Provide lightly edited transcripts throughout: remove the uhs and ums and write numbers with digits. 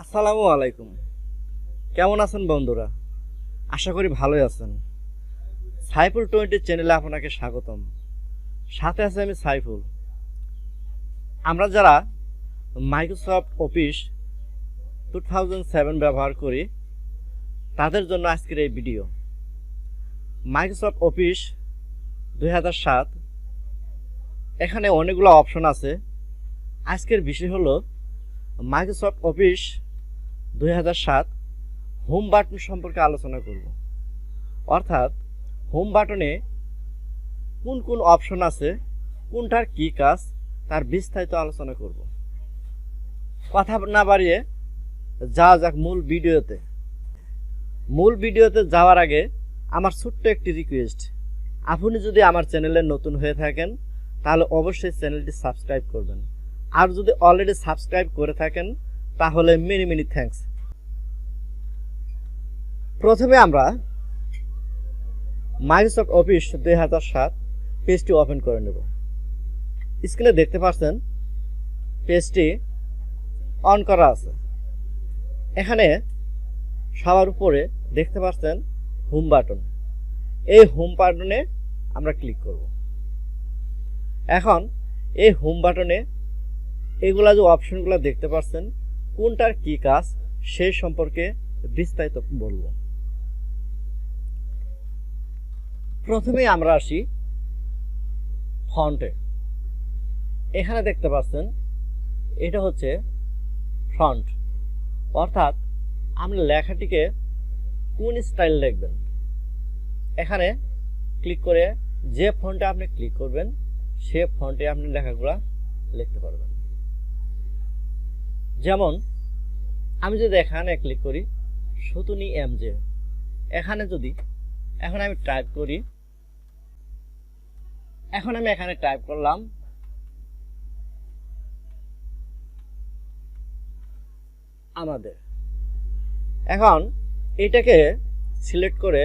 আসসালামু আলাইকুম। কেমন আছেন বন্ধুরা? আশা করি ভালোই আছেন। সাইফুল 20 চ্যানেলে আপনাকে স্বাগতম। সাথে আছে আমি সাইফুল। আমরা যারা মাইক্রোসফট অফিস 2007 ব্যবহার করি তাদের জন্য আজকের এই ভিডিও। মাইক্রোসফট অফিস 2007 এখানে অনেকগুলো অপশন আছে। আজকের বিষয় হলো মাইক্রোসফট অফিস 2007 হোম বাটন সম্পর্কে আলোচনা করব। অর্থাৎ হোম বাটনে কোন কোন অপশন আছে, কোনটার কি কাজ, তার বিস্তারিত আলোচনা করব। কথা না বাড়িয়ে যাওয়া যাক মূল ভিডিওতে যাওয়ার আগে আমার ছোট্ট একটি রিকোয়েস্ট, আপনি যদি আমার চ্যানেলে নতুন হয়ে থাকেন তাহলে অবশ্যই চ্যানেলটি সাবস্ক্রাইব করবেন, আর যদি অলরেডি সাবস্ক্রাইব করে থাকেন তাহলে মেনি মেনি থ্যাঙ্কস। প্রথমে আমরা মাইক্রোসফট অফিস 2007 পেজটি ওপেন করে নেব। স্ক্রিনে দেখতে পাচ্ছেন পেজটি অন করা আছে। এখানে সবার উপরে দেখতে পাচ্ছেন হোম বাটন। এই হোম বাটনে আমরা ক্লিক করব। এখন এই হোম বাটনে এগুলা যে অপশনগুলো দেখতে পাচ্ছেন কোনটার কি কাজ সেই সম্পর্কে বিস্তারিত বলবো। প্রথমে আমরা আসি ফন্টে। এখানে দেখতে পাচ্ছেন এটা হচ্ছে ফন্ট, অর্থাৎ আপনি লেখাটিকে কোন স্টাইল লিখবেন। এখানে ক্লিক করে যে ফন্টে আপনি ক্লিক করবেন সে ফন্টে আপনি লেখাগুলো লিখতে পারবেন। যেমন আমি যদি এখানে ক্লিক করি সুতুনি এমজে, এখানে যদি এখন আমি টাইপ করি, এখন আমি এখানে টাইপ করলাম আমাদের। এখন এটাকে সিলেক্ট করে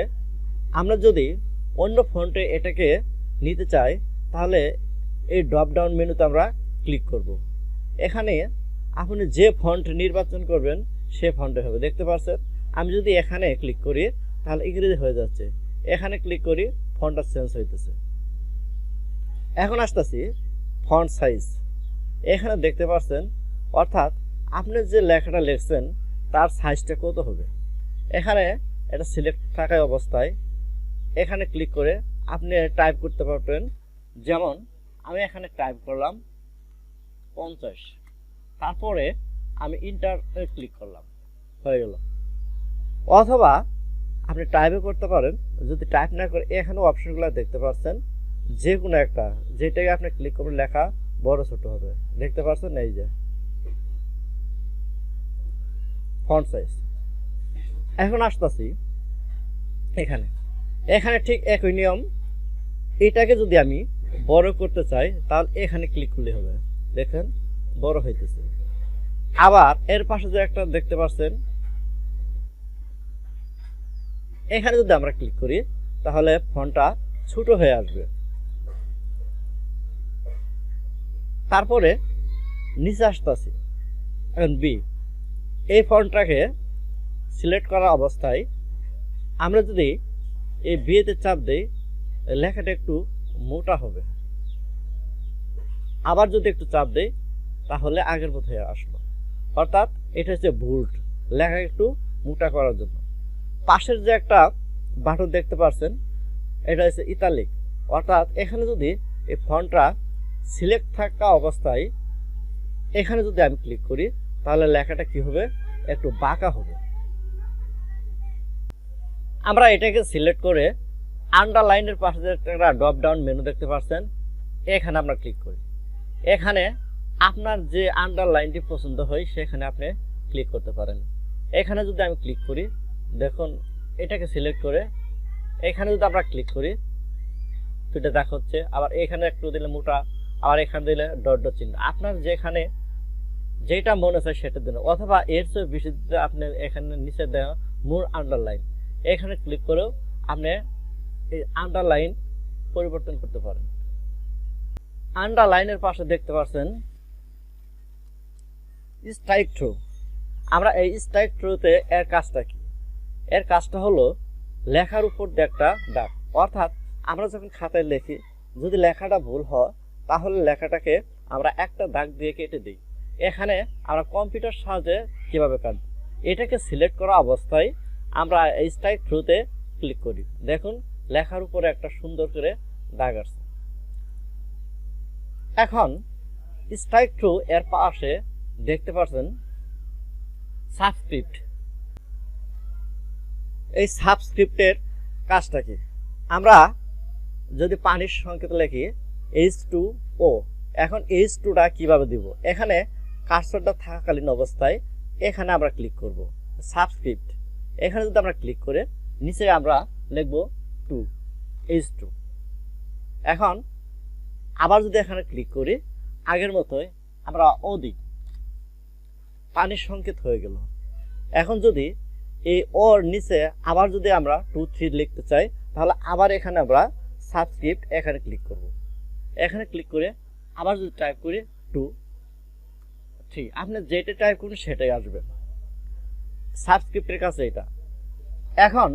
আমরা যদি অন্য ফন্টে এটাকে নিতে চাই তাহলে এই ড্রপ ডাউন মেনুতে আমরা ক্লিক করব। এখানে আপনি যে ফন্ট নির্বাচন করবেন সে ফন্টে হবে। দেখতে পাচ্ছেন আমি যদি এখানে ক্লিক করি তাহলে ইংরেজি হয়ে যাচ্ছে, এখানে ক্লিক করি ফন্টটা চেঞ্জ হইতেছে। এখন আসতেছি ফন্ট সাইজ। এখানে দেখতে পাচ্ছেন অর্থাৎ আপনি যে লেখাটা লিখছেন তার সাইজটা কত হবে। এখানে এটা সিলেক্ট থাকা অবস্থায় এখানে ক্লিক করে আপনি টাইপ করতে পারবেন। যেমন আমি এখানে টাইপ করলাম 50, তারপরে আমি ইন্টার ক্লিক করলাম, হয়ে গেল। অথবা আপনি টাইপও করতে পারেন। যদি টাইপ না করে এখানে অপশনগুলো দেখতে পাচ্ছেন যে কোনো একটা, যেটাকে আপনি ক্লিক করবেন লেখা বড় ছোট হবে। দেখতে পাচ্ছেন এই যে ফন্ট সাইজ। এখন আসতেছি এখানে ঠিক একই নিয়ম। এটাকে যদি আমি বড় করতে চাই তাহলে এখানে ক্লিক করলে হবে, দেখেন বড় হইতেছে। আবার এর পাশে যে একটা দেখতে পাচ্ছেন এখানে যদি আমরা ক্লিক করি তাহলে ফন্টটা ছোট হয়ে আসবে। তারপরে নিচে আসতেছি এখন বি। এই ফন্টটাকে সিলেক্ট করা অবস্থায় আমরা যদি এই বিয়েতে চাপ দেই লেখাটা একটু মোটা হবে। আবার যদি একটু চাপ দেই তাহলে আগের মতো হয়ে আসলো। অর্থাৎ এটা হচ্ছে বোল্ড, লেখা একটু মোটা করার জন্য। পাশের যে একটা বাটন দেখতে পাচ্ছেন এটা হচ্ছে ইতালিক, অর্থাৎ এখানে যদি এই ফন্টটা সিলেক্ট থাকা অবস্থায় এখানে যদি আমি ক্লিক করি তাহলে লেখাটা কি হবে, একটু বাঁকা হবে। আমরা এটাকে সিলেক্ট করে আন্ডারলাইনের পাশে যে একটা ড্রপ ডাউন মেনু দেখতে পাচ্ছেন এখানে আমরা ক্লিক করি। এখানে আপনার যে আন্ডারলাইনটি পছন্দ হয় সেখানে আপনি ক্লিক করতে পারেন। এখানে যদি আমি ক্লিক করি দেখুন এটাকে সিলেক্ট করে এখানে যদি আমরা ক্লিক করি সেটা দেখা হচ্ছে। আবার এখানে একটু দিলে মোটা, আবার এখানে দিলে ডট ডট চিহ্ন। আপনার যেখানে যেটা মনে চায় সেটা দিন, অথবা এর চেয়ে বেশি আপনি এখানে নিচে দেওয়া মোর আন্ডারলাইন এখানে ক্লিক করেও আপনি এই আন্ডারলাইন পরিবর্তন করতে পারেন। আন্ডারলাইনের পাশে দেখতে পাচ্ছেন স্ট্রাইক থ্রু। আমরা এই স্ট্রাইক থ্রুতে এর কাজটা কি? এর কাজটা হলো লেখার উপর দিয়ে একটা দাগ, অর্থাৎ আমরা যখন খাতায় লিখি যদি লেখাটা ভুল হয় তাহলে লেখাটাকে আমরা একটা দাগ দিয়ে কেটে দিই। এখানে আমরা কম্পিউটার সাহায্যে কিভাবে কাটব, এটাকে সিলেক্ট করা অবস্থায় আমরা এই স্ট্রাইক থ্রুতে ক্লিক করি। দেখুন লেখার উপরে একটা সুন্দর করে দাগ আসছে। এখন স্ট্রাইক থ্রু এর পাশে দেখতে পাচ্ছেন সাবস্ক্রিপ্ট। এই সাবস্ক্রিপ্টের কাজটা কি? আমরা যদি পানির সংকেত লিখি H2O, এখন H2টা কিভাবে দিব? এখানে কার্সরটা থাকাকালীন অবস্থায় এখানে আমরা ক্লিক করব সাবস্ক্রিপ্ট। এখানে যদি আমরা ক্লিক করে নিচে আমরা লিখব 2 H2। এখন আবার যদি এখানে ক্লিক করি আগের মতোই আমরা ও দিই, পানির সংকেত হয়ে গেল। এখন যদি এই ওর নিচে আবার যদি আমরা 2 3 লিখতে চাই তাহলে আবার এখানে আমরা সাবস্ক্রিপ্ট এখানে ক্লিক করব। এখানে ক্লিক করে আবার যদি টাইপ করি 2 3, আপনি যেটা টাইপ করুন সেটাই আসবে। সাবস্ক্রিপ্টের কাছে এটা। এখন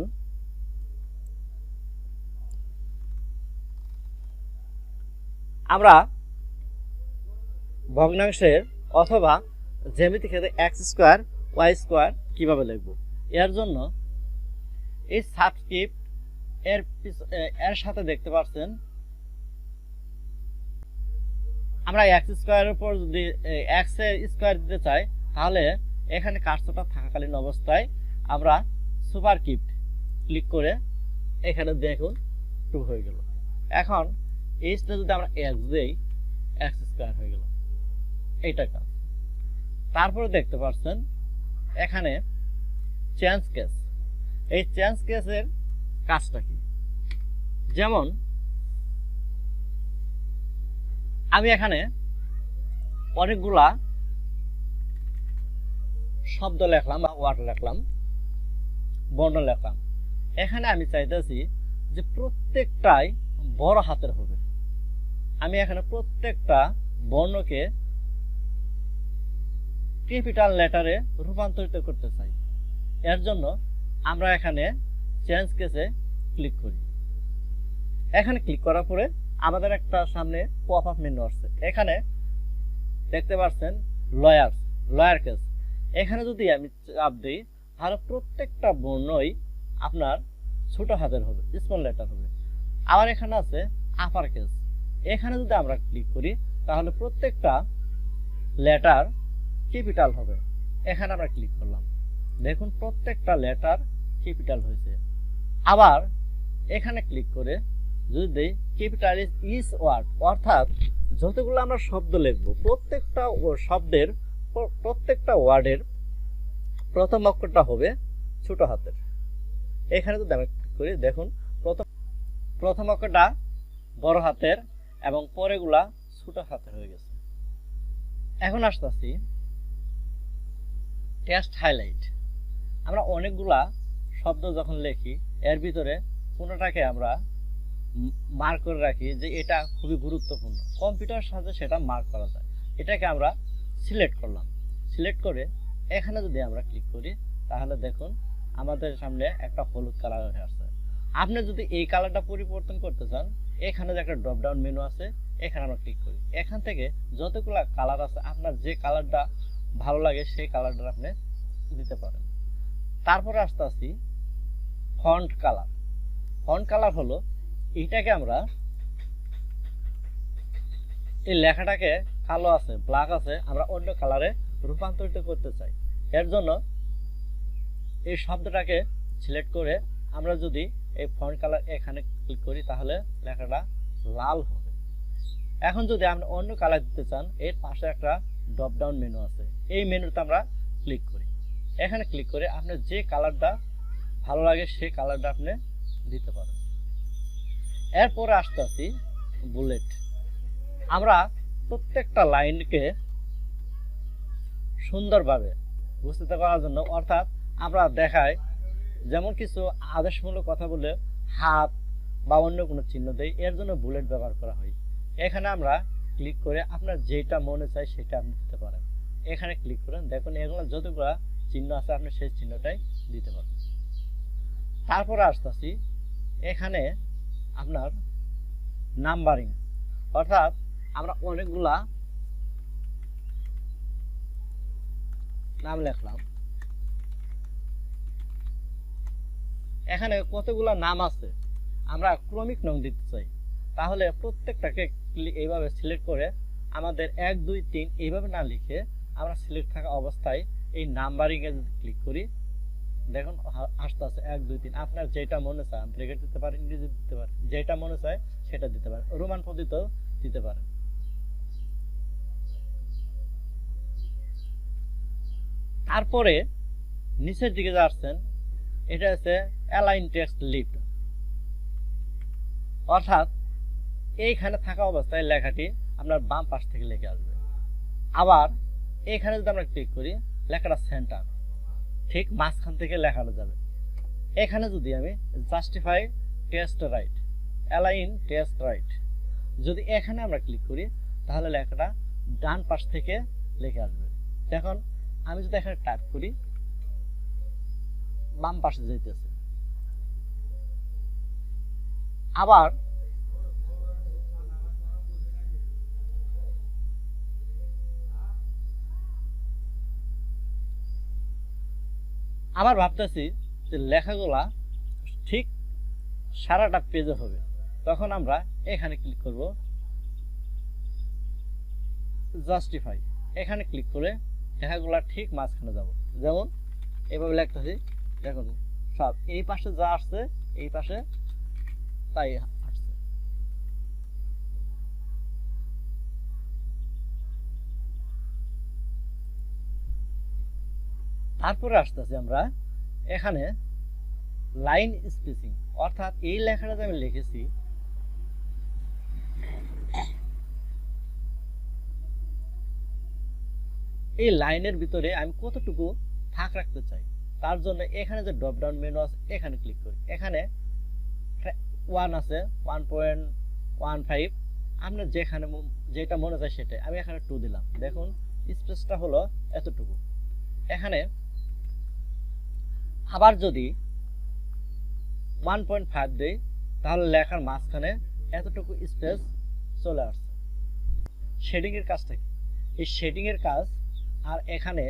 আমরা ভগ্নাংশের অথবা জ্যামিতিক ক্ষেত্রে x স্কয়ার y স্কয়ার কিভাবে লিখব? এর জন্য এই সাবস্ক্রিপ্ট এর সাথে দেখতে পাচ্ছেন আমরা x স্কয়ারের উপর যদি x এর স্কয়ার দিতে চাই তাহলে এখানে কার্সরটা থাকাকালীন অবস্থায় আমরা সুপারস্ক্রিপ্ট ক্লিক করে এখানে দেখুন 2 হয়ে গেল। এখন এইটা যদি আমরা x দেই x স্কয়ার হয়ে গেল, এইটা কাজ। তারপরে দেখতে পাচ্ছেন এখানে চেঞ্জ কেস। এই চেঞ্জ কেসের কাজটা কি? যেমন আমি এখানে অনেকগুলা শব্দ লিখলাম বা ওয়ার্ড লিখলাম, বর্ণ লিখলাম। এখানে আমি চাইতেছি যে প্রত্যেকটাই বড় হাতের হবে। আমি এখানে প্রত্যেকটা বর্ণকে ক্যাপিটাল লেটারে রূপান্তরিত করতে চাই। এর জন্য আমরা এখানে চেঞ্জ কেসে ক্লিক করি। এখানে ক্লিক করার পরে আমাদের একটা সামনে পপ আপ মেনু আসছে। এখানে দেখতে পাচ্ছেন লয়ার কেস। এখানে যদি আমি চাপ দিই তাহলে প্রত্যেকটা বর্ণই আপনার ছোট হাতের হবে, স্মল লেটার হবে। আবার এখানে আছে আপার কেস। এখানে যদি আমরা ক্লিক করি তাহলে প্রত্যেকটা লেটার ক্যাপিটাল হবে। এখানে আমরা ক্লিক করলাম, দেখুন প্রত্যেকটা লেটার ক্যাপিটাল হয়েছে। আবার এখানে ক্লিক করে যদি দেই ক্যাপিটাল ইজ ওয়ার্ড, অর্থাৎ যতগুলো আমরা শব্দ লিখব প্রত্যেকটা শব্দের প্রত্যেকটা ওয়ার্ডের প্রথম অক্ষরটা হবে ছোট হাতের। এখানে যদি আমি ক্লিক করি দেখুন প্রথম অক্ষরটা বড় হাতের এবং পরেগুলা ছোট হাতের হয়ে গেছে। এখন আসতেছি টেক্সট হাইলাইট। আমরা অনেকগুলা শব্দ যখন লিখি এর ভিতরে কোনোটাকে আমরা মার্ক করে রাখি যে এটা খুবই গুরুত্বপূর্ণ, কম্পিউটার সাহায্যে সেটা মার্ক করা যায়। এটাকে আমরা সিলেক্ট করলাম। সিলেক্ট করে এখানে যদি আমরা ক্লিক করি তাহলে দেখুন আমাদের সামনে একটা হলুদ কালার হয়ে আসছে। আপনি যদি এই কালারটা পরিবর্তন করতে চান এখানে যে একটা ড্রপ ডাউন মেনু আছে এখানে আমরা ক্লিক করি। এখান থেকে যতগুলো কালার আছে আপনার যে কালারটা ভালো লাগে সেই কালারটা আপনি দিতে পারেন। তারপরে আসছি ফন্ট কালার। ফন্ট কালার হলো এইটাকে আমরা এই লেখাটাকে কালো আছে ব্ল্যাক আছে আমরা অন্য কালারে রূপান্তরিত করতে চাই। এর জন্য এই শব্দটাকে সিলেক্ট করে আমরা যদি এই ফন্ট কালার এখানে ক্লিক করি তাহলে লেখাটা লাল হবে। এখন যদি আমরা অন্য কালার দিতে চান এর পাশে একটা ড্রপ ডাউন মেনু আছে, এই মেনুতে আমরা ক্লিক করি। এখানে ক্লিক করে আপনার যে কালারটা ভালো লাগে সেই কালারটা আপনি দিতে পারেন। এরপরে আসতেছি বুলেট। আমরা প্রত্যেকটা লাইনকে সুন্দরভাবে বুঝতে করার জন্য, অর্থাৎ আমরা দেখাই যেমন কিছু আদেশমূলক কথা বলে হাত বা অন্য কোনো চিহ্ন দেয়, এর জন্য বুলেট ব্যবহার করা হয়। এখানে আমরা ক্লিক করে আপনার যেটা মনে চাই সেটা আপনি দিতে পারেন। এখানে ক্লিক করেন দেখুন এগুলো যতগুলো চিহ্ন আছে আপনি সেই চিহ্নটাই দিতে পারবেন। তারপরে আসতেছি এখানে আপনার নাম্বারিং, অর্থাৎ আমরা অনেকগুলা নাম লিখলাম, এখানে কতগুলা নাম আছে আমরা ক্রমিক নং দিতে চাই, তাহলে প্রত্যেকটাকে এইভাবে সিলেক্ট করে আমাদের 1 2 3 এইভাবে না লিখে আমরা সিলেক্ট থাকা অবস্থায় এই নাম্বারিং এ যদি ক্লিক করি দেখুন আসতে আছে 1 2 3। আপনার যেটা মনে চায় ব্র্যাকেট দিতে পারেন, ইংরেজি দিতে পারেন, যেটা মনে চায় সেটা দিতে পারেন, রোমান পদ্ধতিতেও দিতে পারেন। তারপরে নিচের দিকে যাচ্ছেন, এটা হচ্ছে অ্যালাইন টেক্সট লিফট, অর্থাৎ এইখানে থাকা অবস্থায় লেখাটি আপনার বাম পাশ থেকে লিখে আসবে। আবার এইখানে যদি আমরা ক্লিক করি লেখাটা সেন্টার, ঠিক মাঝখান থেকে লেখাটা যাবে। এখানে যদি আমি justify text right, align text right, যদি এখানে আমরা ক্লিক করি তাহলে লেখাটা ডান পাশ থেকে লিখে আসবে। দেখুন আমি যদি এখানে টাইপ করি বাম পাশে যাইতেছে। আবার ভাবতেছি যে লেখাগুলা ঠিক সারাটা পেজে হবে, তখন আমরা এখানে ক্লিক করব জাস্টিফাই, এখানে ক্লিক করে লেখাগুলা ঠিক মাঝখানে যাব। যেমন এভাবে লিখতেছি, দেখুন সব এই পাশে যা আসছে এই পাশে তাই আসছে। তারপরে আসতেছি আমরা এখানে লাইন স্পেসিং, অর্থাৎ এই লেখাটা যে আমি লিখেছি এই লাইনের ভিতরে আমি কতটুকু ফাঁক রাখতে চাই, তার জন্য এখানে যে ড্রপ ডাউন মেনু আছে এখানে ক্লিক করি। এখানে 1 আছে, 1.15, আপনার যেখানে যেটা মনে চায় সেটাই। আমি এখানে 2 দিলাম, দেখুন স্পেসটা হলো এতটুকু। এখানে আবার যদি 1.5 দেই তাহলে লেখার মাঝখানে এতটুকু স্পেস চলে আসছে। শেডিং এর কাজটা কি? এই শেডিং এর কাজ আর এখানে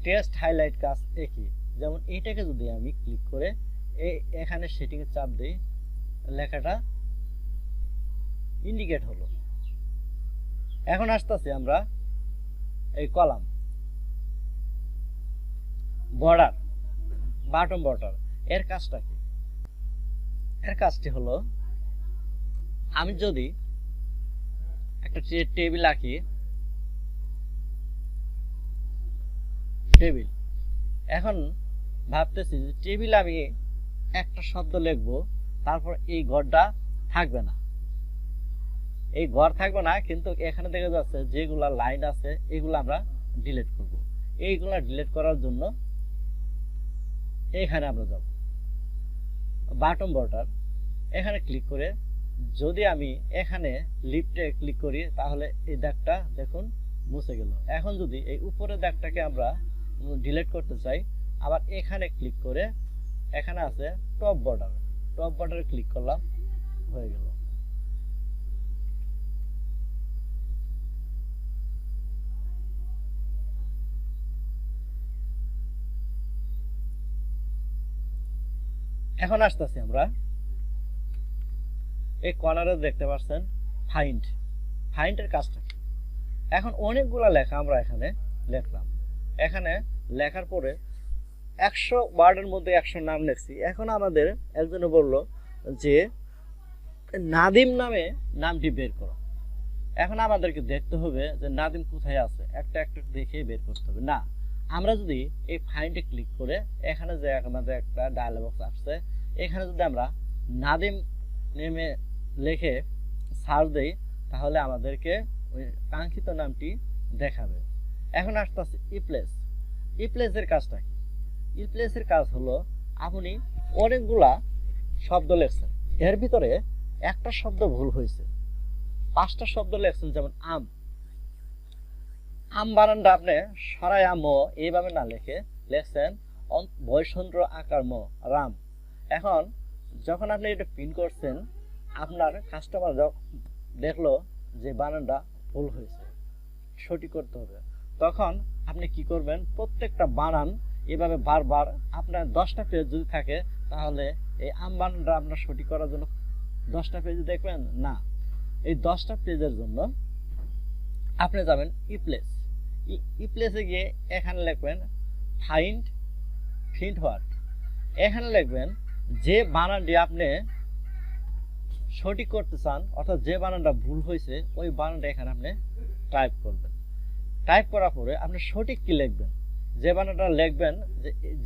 টেক্সট হাইলাইট কাজ একই। যেমন এইটাকে যদি আমি ক্লিক করে এখানে শেডিং এর চাপ দেই লেখাটা ইন্ডিকেট হলো। এখন আসতেছি আমরা এই কলাম বর্ডার, বাটন বর্ডার, এর কাজটা কি? এর কাজটি হলো আমি যদি একটা টেবিল আঁকি, টেবিল, এখন ভাবতেছি যে টেবিল আমি একটা শব্দ লিখবো, তারপর এই ঘরটা থাকবে না, এই ঘর থাকবে না, কিন্তু এখানে দেখা যাচ্ছে যেগুলা লাইন আছে এগুলো আমরা ডিলিট করব। এইগুলা ডিলিট করার জন্য এখানে আমরা যাব বাটন বর্ডার, এখানে ক্লিক করে যদি আমি এখানে লিফটে ক্লিক করি তাহলে এই দাগটা দেখুন মুছে গেল। এখন যদি এই উপরের দাগটাকে আমরা ডিলিট করতে চাই, আবার এখানে ক্লিক করে এখানে আছে টপ বর্ডার, টপ বর্ডারে ক্লিক করলাম, হয়ে গেল। এখন আসতেছি আমরা এই কর্নারে দেখতে পাচ্ছেন ফাইন্ড, ফাইন্ডের কাজটা কি? এখন অনেকগুলা লেখা আমরা এখানে লিখলাম, এখানে লেখার পরে 100 ওয়ার্ডের মধ্যে 100 নাম লিখছি। এখন আমাদের একজনে বলল যে নাদিম নামে নামটি বের করো। এখন আমাদেরকে দেখতে হবে যে নাদিম কোথায় আছে, একটা একটা দেখে বের করতে হবে। না, আমরা যদি এই ফাইন্ডে ক্লিক করে এখানে যে আমাদের একটা ডায়ালগ বক্স আসছে, এখানে যদি আমরা নাদিম নেমে লিখে সার্চ দেই তাহলে আমাদেরকে ওই কাঙ্ক্ষিত নামটি দেখাবে। এখন আসতেছে ইপ্লেস, ইপ্লেসের কাজটা কি? ইপ্লেসের কাজ হলো আপনি অনেকগুলা শব্দ লিখছেন, এর ভিতরে একটা শব্দ ভুল হয়েছে, 5টা শব্দ লিখছেন, যেমন আম, আম বানানটা আপনি সরাই আম এইভাবে না লিখে লিখছেন বয়সন্দ্র আকার ম রাম। এখন যখন আপনি এটা প্রিন্ট করছেন, আপনার কাস্টমার দেখলো যে বানানটা ভুল হয়েছে, সঠিক করতে হবে, তখন আপনি কি করবেন, প্রত্যেকটা বানান এভাবে বারবার, আপনার 10টা পেজ যদি থাকে তাহলে এই আম বানানটা আপনার সঠিক করার জন্য 10টা পেজ দেখবেন না। এই 10টা পেজের জন্য আপনি যাবেন ইপ্লেস। ইপ্লেসে গিয়ে এখানে লিখবেন ফাইন্ড প্রিন্ট ওয়ার্ড। এখানে লিখবেন যে বানানটি আপনি সঠিক করতে চান, অর্থাৎ যে বানানটা ভুল হয়েছে ওই বানানটা এখানে আপনি টাইপ করবেন। টাইপ করার পরে আপনি সঠিক কি লিখবেন, যে বানানটা লিখবেন,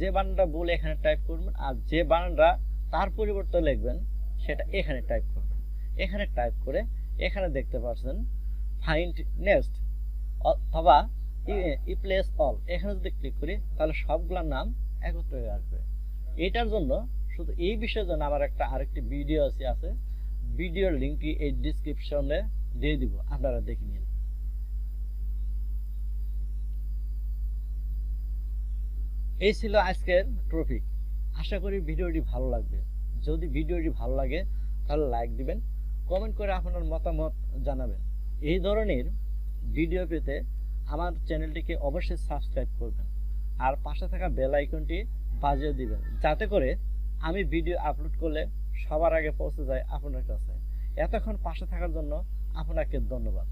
যে বানানটা ভুল এখানে টাইপ করবেন, আর যে বানানটা তার পরিবর্তে লিখবেন সেটা এখানে টাইপ করবেন। এখানে টাইপ করে এখানে দেখতে পাচ্ছেন ফাইন্ড নেক্সট অথবা ইপ্লেস অল, এখানে যদি ক্লিক করি তাহলে সবগুলোর নাম একত্র হয়ে আসবে। এটার জন্য শুধু এই বিষয়ের জন্য আমার আরেকটি ভিডিও আছে, ভিডিওর লিঙ্কটি এই ডিসক্রিপশনে দিয়ে দিব, আপনারা দেখে নিন। এই ছিল আজকের টপিক। আশা করি ভিডিওটি ভালো লাগবে। যদি ভিডিওটি ভালো লাগে তাহলে লাইক দিবেন, কমেন্ট করে আপনার মতামত জানাবেন। এই ধরনের ভিডিও পেতে আমার চ্যানেলটিকে অবশ্যই সাবস্ক্রাইব করবেন, আর পাশে থাকা বেল আইকনটি বাজিয়ে দিবেন, যাতে করে আমি ভিডিও আপলোড করলে সবার আগে পৌঁছে যায় আপনার কাছে। এতক্ষণ পাশে থাকার জন্য আপনাকে ধন্যবাদ।